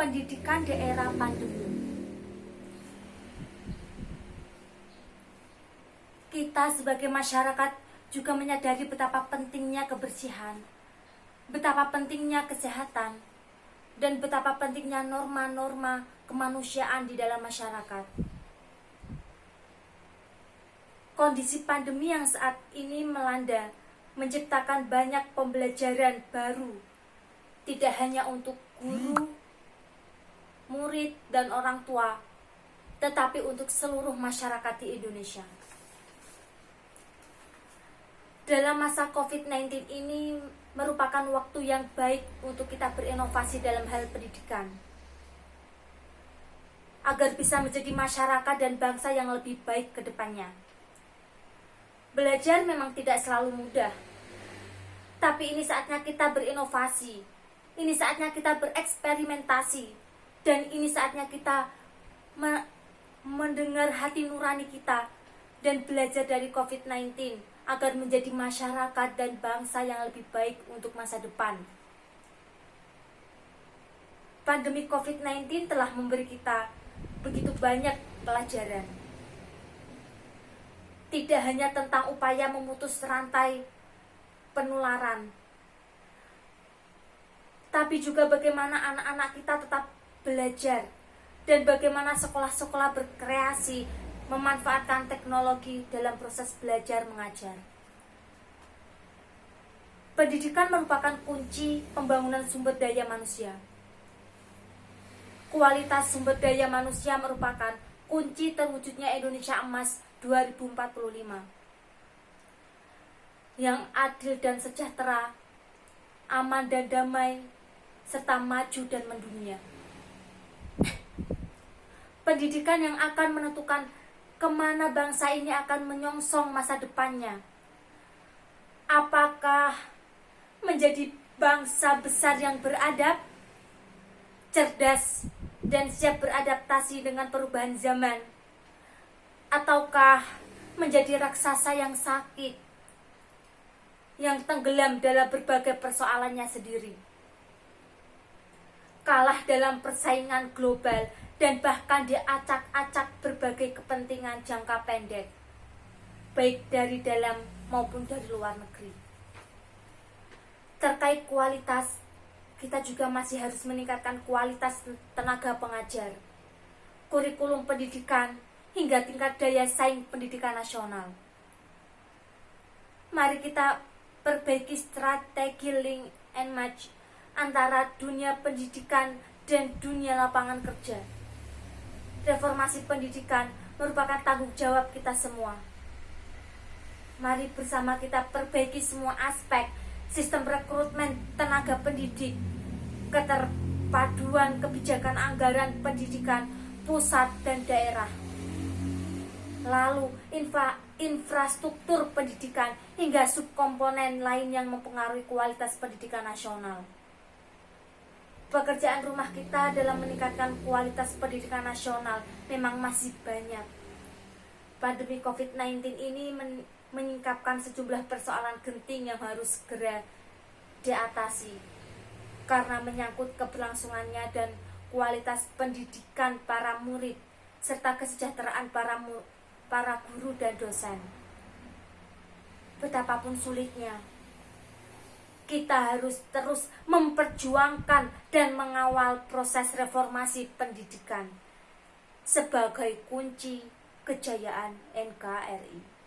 pendidikan di era pandemi. Kita sebagai masyarakat juga menyadari betapa pentingnya kebersihan, betapa pentingnya kesehatan, dan betapa pentingnya norma-norma kemanusiaan di dalam masyarakat. Kondisi pandemi yang saat ini melanda menciptakan banyak pembelajaran baru, tidak hanya untuk guru, murid, dan orang tua, tetapi untuk seluruh masyarakat di Indonesia. Dalam masa COVID-19 ini merupakan waktu yang baik untuk kita berinovasi dalam hal pendidikan, agar bisa menjadi masyarakat dan bangsa yang lebih baik ke depannya. Belajar memang tidak selalu mudah, tapi ini saatnya kita berinovasi, ini saatnya kita bereksperimentasi, dan ini saatnya kita mendengar hati nurani kita dan belajar dari COVID-19 agar menjadi masyarakat dan bangsa yang lebih baik untuk masa depan. Pandemi COVID-19 telah memberi kita begitu banyak pelajaran. Tidak hanya tentang upaya memutus rantai penularan, tapi juga bagaimana anak-anak kita tetap belajar dan bagaimana sekolah-sekolah berkreasi memanfaatkan teknologi dalam proses belajar mengajar. Pendidikan merupakan kunci pembangunan sumber daya manusia. Kualitas sumber daya manusia merupakan kunci terwujudnya Indonesia Emas 2045 yang adil dan sejahtera, aman dan damai, serta maju dan mendunia. Pendidikan yang akan menentukan kemana bangsa ini akan menyongsong masa depannya. Apakah menjadi bangsa besar yang beradab, cerdas, dan siap beradaptasi dengan perubahan zaman, ataukah menjadi raksasa yang sakit, yang tenggelam dalam berbagai persoalannya sendiri, kalah dalam persaingan global, dan bahkan diacak-acak berbagai kepentingan jangka pendek, baik dari dalam maupun dari luar negeri. Terkait kualitas, kita juga masih harus meningkatkan kualitas tenaga pengajar, kurikulum pendidikan, hingga tingkat daya saing pendidikan nasional. Mari kita perbaiki strategi link and match antara dunia pendidikan dan dunia lapangan kerja. Reformasi pendidikan merupakan tanggung jawab kita semua. Mari bersama kita perbaiki semua aspek sistem rekrutmen tenaga pendidik, keterpaduan kebijakan anggaran pendidikan pusat dan daerah, lalu infrastruktur pendidikan hingga subkomponen lain yang mempengaruhi kualitas pendidikan nasional. Pekerjaan rumah kita dalam meningkatkan kualitas pendidikan nasional memang masih banyak. Pandemi COVID-19 ini menyingkapkan sejumlah persoalan genting yang harus segera diatasi karena menyangkut keberlangsungannya dan kualitas pendidikan para murid serta kesejahteraan para guru dan dosen. Betapapun sulitnya, kita harus terus memperjuangkan dan mengawal proses reformasi pendidikan sebagai kunci kejayaan NKRI.